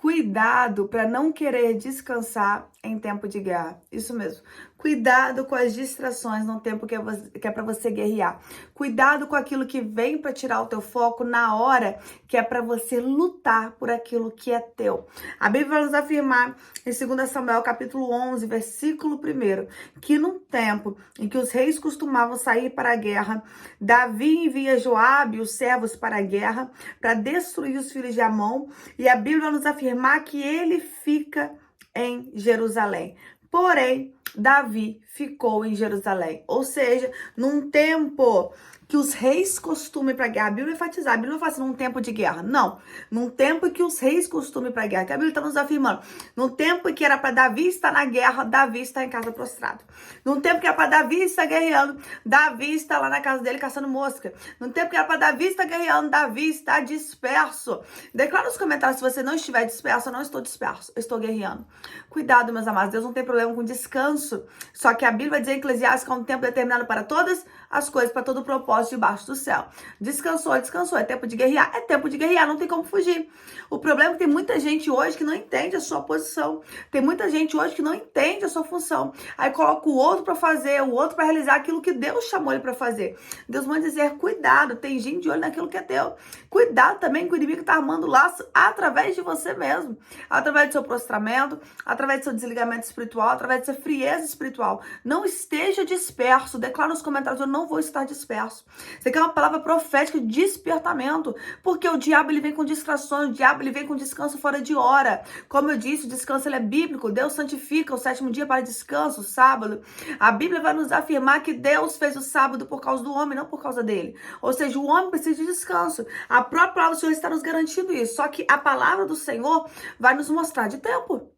Cuidado para não querer descansar em tempo de guerra. Isso mesmo. Cuidado com as distrações no tempo que é para você guerrear. Cuidado com aquilo que vem para tirar o teu foco na hora que é para você lutar por aquilo que é teu. A Bíblia vai nos afirmar em 2 Samuel capítulo 11, versículo 1, que num tempo em que os reis costumavam sair para a guerra, Davi envia Joabe e os servos para a guerra para destruir os filhos de Amon, e a Bíblia vai nos afirmar que ele fica em Jerusalém. Porém, Davi ficou em Jerusalém. Ou seja, num tempo que os reis costumam ir para a guerra. A Bíblia enfatizar, a Bíblia não fala assim, num tempo de guerra. Não. Num tempo que os reis costumam ir para a guerra. Que a Bíblia está nos afirmando. Num tempo que era para Davi estar na guerra, Davi está em casa prostrado. Num tempo que era para Davi estar guerreando, Davi está lá na casa dele caçando mosca. Num tempo que era para Davi estar guerreando, Davi está disperso. Declara nos comentários se você não estiver disperso. Eu não estou disperso, eu estou guerreando. Cuidado, meus amados. Deus não tem problema com descanso. Só que a Bíblia vai dizer em Eclesiastes que há um tempo determinado para todas as coisas, para todo o propósito debaixo do céu. Descansou, descansou. É tempo de guerrear? É tempo de guerrear, não tem como fugir. O problema é que tem muita gente hoje que não entende a sua posição. Tem muita gente hoje que não entende a sua função. Aí coloca o outro para fazer, o outro para realizar aquilo que Deus chamou ele para fazer. Deus manda dizer, cuidado, tem gente de olho naquilo que é teu. Cuidado também com o inimigo que está armando laço através de você mesmo. Através do seu prostramento, através do seu desligamento espiritual, através da sua frieza espiritual. Não esteja disperso. Declara nos comentários, eu não vou estar disperso. Você quer uma palavra profética de despertamento, porque o diabo ele vem com distrações, o diabo ele vem com descanso fora de hora. Como eu disse, o descanso ele é bíblico. Deus santifica o sétimo dia para descanso, o sábado. A Bíblia vai nos afirmar que Deus fez o sábado por causa do homem, não por causa dele. Ou seja, o homem precisa de descanso. A própria palavra do Senhor está nos garantindo isso. Só que a palavra do Senhor vai nos mostrar de tempo.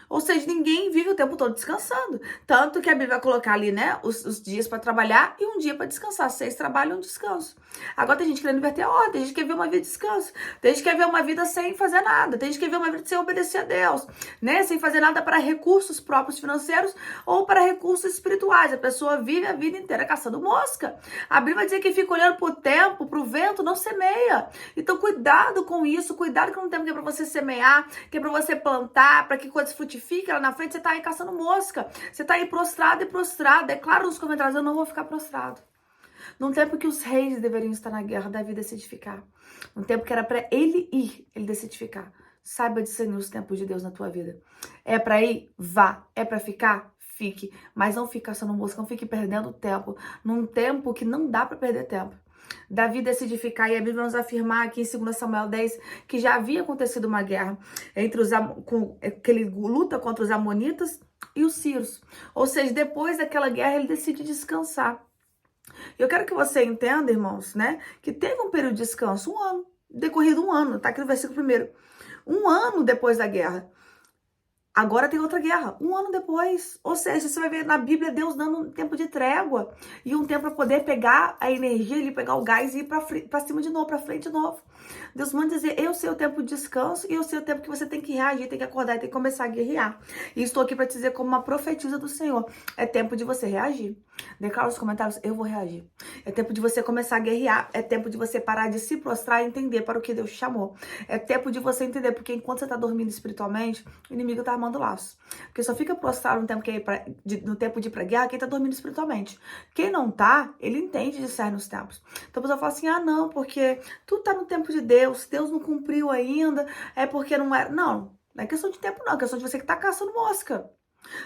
Ou seja, ninguém vive o tempo todo descansando. Tanto que a Bíblia vai colocar ali, né, os dias para trabalhar e um dia para descansar. 6 trabalhos e um descanso. Agora tem gente querendo inverter a ordem, tem gente que quer ver uma vida de descanso. Tem gente que quer ver uma vida sem fazer nada. Tem gente que quer ver uma vida sem obedecer a Deus, né? Sem fazer nada para recursos próprios financeiros ou para recursos espirituais. A pessoa vive a vida inteira caçando mosca. A Bíblia vai dizer que fica olhando pro tempo, pro vento, não semeia. Então cuidado com isso, cuidado que não tem tempo que é para você semear, que é para você plantar, para que coisas frutifiquem lá na frente, você tá aí caçando mosca. Você tá aí prostrado e prostrado. Declara nos comentários, eu não vou ficar prostrado. Num tempo que os reis deveriam estar na guerra, Davi decide ficar. Num tempo que era para ele ir, ele decide ficar. Saiba discernir os tempos de Deus na tua vida. É para ir? Vá. É para ficar? Fique. Mas não fique caçando mosca, não fique perdendo tempo. Num tempo que não dá para perder tempo. Davi decide ficar, e a Bíblia vai nos afirmar aqui em 2 Samuel 10 que já havia acontecido uma guerra entre que ele luta contra os amonitas e os sírios. Ou seja, depois daquela guerra ele decide descansar. Eu quero que você entenda, irmãos, né, que teve um período de descanso, 1 ano, decorrido 1 ano, tá aqui no versículo 1. 1 ano depois da guerra. Agora tem outra guerra, 1 ano depois. Ou seja, você vai ver na Bíblia Deus dando um tempo de trégua e um tempo para poder pegar a energia, ele pegar o gás e ir para cima de novo, para frente de novo. Deus manda dizer, eu sei o tempo de descanso e eu sei o tempo que você tem que reagir, tem que acordar e tem que começar a guerrear. E estou aqui para te dizer como uma profetisa do Senhor, é tempo de você reagir. Declara nos comentários, eu vou reagir. É tempo de você começar a guerrear, é tempo de você parar de se prostrar e entender para o que Deus te chamou. É tempo de você entender, porque enquanto você está dormindo espiritualmente, o inimigo está armando laço. Porque só fica prostrado no tempo, no tempo de ir pra guerra quem tá dormindo espiritualmente. Quem não tá, ele entende de discerne nos tempos. Então a pessoa fala assim, ah não, porque tu tá no tempo de Deus, Deus não cumpriu ainda, é porque não era. Não é questão de tempo não, é questão de você que tá caçando mosca.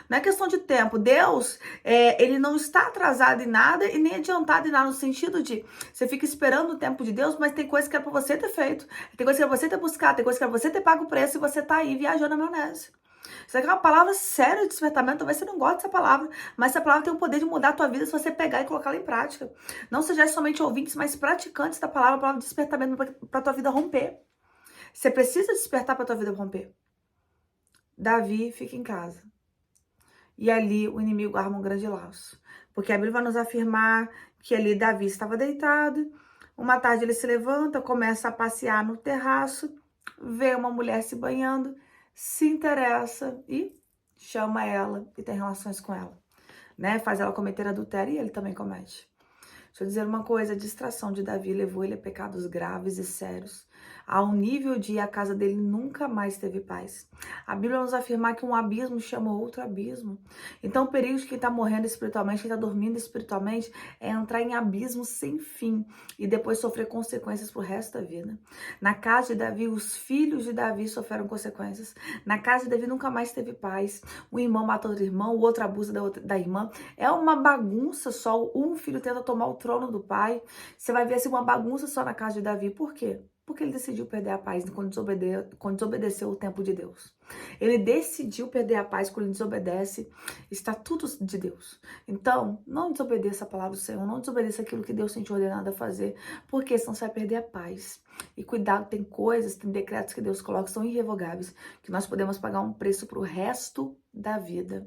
Não é questão de tempo. Deus, ele não está atrasado em nada e nem adiantado em nada, no sentido de você fica esperando o tempo de Deus, mas tem coisa que é pra você ter feito, tem coisa que é pra você ter buscado, tem coisa que é pra você ter pago o preço e você tá aí viajando na maionese. Isso aqui é uma palavra séria de despertamento. Talvez você não goste dessa palavra, mas essa palavra tem o poder de mudar a tua vida se você pegar e colocar ela em prática. Não seja somente ouvintes, mas praticantes da palavra, a palavra de despertamento para tua vida romper. Você precisa despertar para tua vida romper. Davi fica em casa. E ali o inimigo arma um grande laço. Porque a Bíblia vai nos afirmar que ali Davi estava deitado. Uma tarde ele se levanta, começa a passear no terraço, vê uma mulher se banhando, se interessa e chama ela e tem relações com ela, né? Faz ela cometer adultério e ele também comete. Deixa eu dizer uma coisa, a distração de Davi levou ele a pecados graves e sérios. ao nível de a casa dele nunca mais teve paz. A Bíblia nos afirma que um abismo chama outro abismo. Então, o perigo de quem está morrendo espiritualmente, quem está dormindo espiritualmente, é entrar em abismo sem fim e depois sofrer consequências pro resto da vida. Na casa de Davi, os filhos de Davi sofreram consequências. Na casa de Davi nunca mais teve paz. Um irmão mata outro irmão, o outro abusa da irmã. É uma bagunça só. Um filho tenta tomar o trono do pai. Você vai ver assim, uma bagunça só na casa de Davi. Por quê? Porque ele decidiu perder a paz quando desobedeceu o tempo de Deus. Ele decidiu perder a paz quando ele desobedece estatutos de Deus. Então, não desobedeça a palavra do Senhor, não desobedeça aquilo que Deus tem te ordenado a fazer, porque senão você vai perder a paz. E cuidado, tem coisas, tem decretos que Deus coloca que são irrevogáveis, que nós podemos pagar um preço para o resto da vida.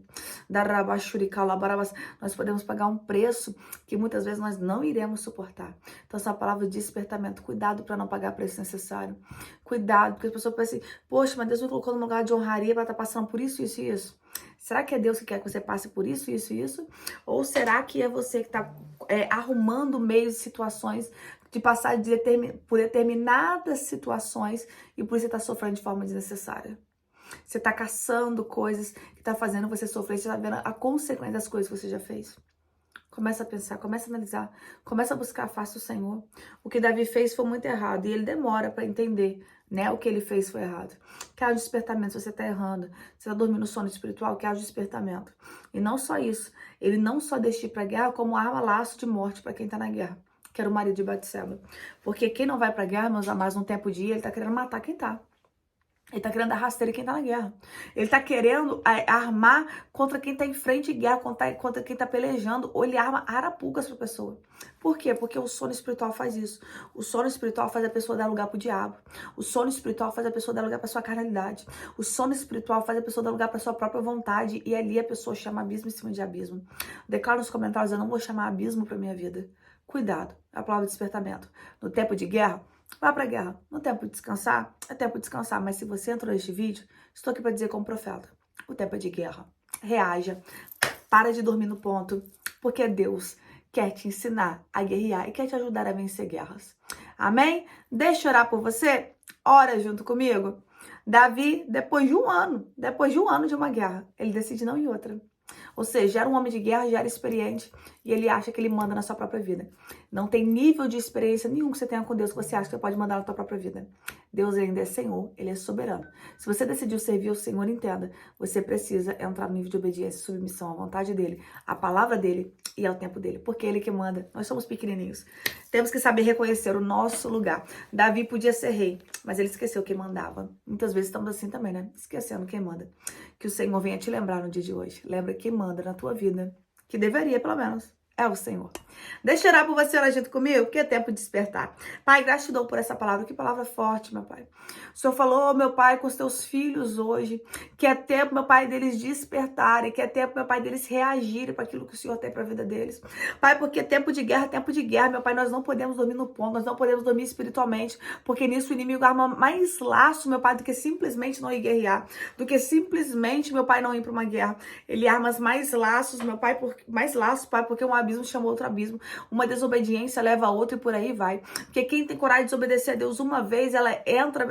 Nós podemos pagar um preço que muitas vezes nós não iremos suportar. Então, essa palavra de despertamento, cuidado para não pagar preço necessário. Cuidado, porque as pessoas pensam assim, poxa, mas Deus me colocou num lugar de honraria para estar passando por isso, isso e isso. Será que é Deus que quer que você passe por isso, isso e isso? Ou será que é você que está arrumando meios e situações de passar por determinadas situações e por isso você está sofrendo de forma desnecessária? Você está caçando coisas que está fazendo você sofrer, você está vendo a consequência das coisas que você já fez. Começa a pensar, começa a analisar, começa a buscar a face do Senhor. O que Davi fez foi muito errado e ele demora para entender, né? O que ele fez foi errado. Que haja despertamento, se você está errando, você está dormindo no sono espiritual, que haja despertamento. E não só isso, ele não só deixa de ir para a guerra como arma laço de morte para quem está na guerra, que era o marido de Batseba. Porque quem não vai para a guerra, meus amados, num tempo de ir, ele está querendo matar quem está. Ele tá querendo dar rasteira quem tá na guerra. Ele tá querendo armar contra quem tá em frente de guerra, contra quem tá pelejando. Ou ele arma arapucas pra pessoa. Por quê? Porque o sono espiritual faz isso. O sono espiritual faz a pessoa dar lugar pro diabo. O sono espiritual faz a pessoa dar lugar pra sua carnalidade. O sono espiritual faz a pessoa dar lugar pra sua própria vontade. E ali a pessoa chama abismo em cima de abismo. Declaro nos comentários, eu não vou chamar abismo pra minha vida. Cuidado. É a palavra de despertamento. No tempo de guerra, vá pra guerra. No tempo de descansar, é tempo de descansar. Mas se você entrou neste vídeo, estou aqui para dizer como profeta. O tempo é de guerra. Reaja. Para de dormir no ponto. Porque Deus quer te ensinar a guerrear e quer te ajudar a vencer guerras. Amém? Deixa eu orar por você. Ora junto comigo. Davi, depois de um ano de uma guerra, ele decide não ir outra. Ou seja, já era um homem de guerra, já era experiente e ele acha que ele manda na sua própria vida. Não tem nível de experiência nenhum que você tenha com Deus que você acha que você pode mandar na sua própria vida. Deus ainda é Senhor, Ele é soberano. Se você decidiu servir o Senhor, entenda, você precisa entrar no nível de obediência e submissão à vontade dEle, à palavra dEle e ao tempo dEle, porque Ele que manda. Nós somos pequenininhos. Temos que saber reconhecer o nosso lugar. Davi podia ser rei, mas ele esqueceu quem mandava. Muitas vezes estamos assim também, né? Esquecendo quem manda. Que o Senhor venha te lembrar no dia de hoje. Lembra quem manda na tua vida, que deveria, pelo menos, é o Senhor. Deixa eu orar por você, orar junto comigo, porque é tempo de despertar. Pai, gratidão por essa palavra. Que palavra forte, meu Pai. O Senhor falou, meu Pai, com os teus filhos hoje, que é tempo, meu Pai, deles despertarem, que é tempo, meu Pai, deles reagirem para aquilo que o Senhor tem para a vida deles. Pai, porque tempo de guerra, meu Pai, nós não podemos dormir no ponto, nós não podemos dormir espiritualmente, porque nisso o inimigo arma mais laço, meu Pai, do que simplesmente não ir guerrear, do que simplesmente, meu Pai, não ir para uma guerra. Ele arma mais laços, meu Pai, mais laços, Pai, porque um abismo chama outro abismo, uma desobediência leva a outra e por aí vai. Porque quem tem coragem de desobedecer a Deus uma vez,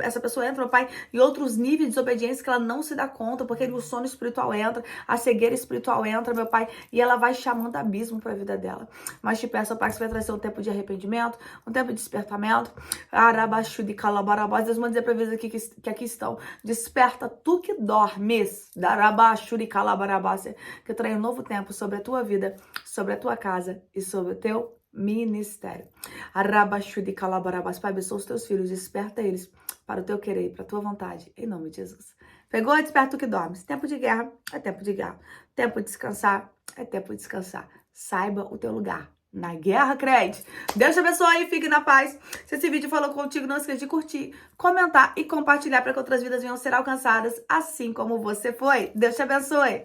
essa pessoa entra, meu Pai, em outros níveis de desobediência que ela não se dá conta, porque o sono espiritual entra, a cegueira espiritual entra, meu Pai, e ela vai chamando abismo para a vida dela. Mas te peço, Pai, que você vai trazer um tempo de arrependimento, um tempo de despertamento. Arabaxu de calabarabás, Deus manda dizer para eles aqui que aqui estão. Desperta tu que dormes, darabaxu de calabarabás, que eu traia um novo tempo sobre a tua vida, sobre a tua casa e sobre o teu ministério. Arabaxu de calabarabás, Pai, abençoa os teus filhos, desperta eles para o teu querer, para a tua vontade, em nome de Jesus. Pegou? Desperta o que dorme. Tempo de guerra é tempo de guerra. Tempo de descansar é tempo de descansar. Saiba o teu lugar na guerra, crente. Deus te abençoe e fique na paz. Se esse vídeo falou contigo, não esqueça de curtir, comentar e compartilhar para que outras vidas venham ser alcançadas, assim como você foi. Deus te abençoe.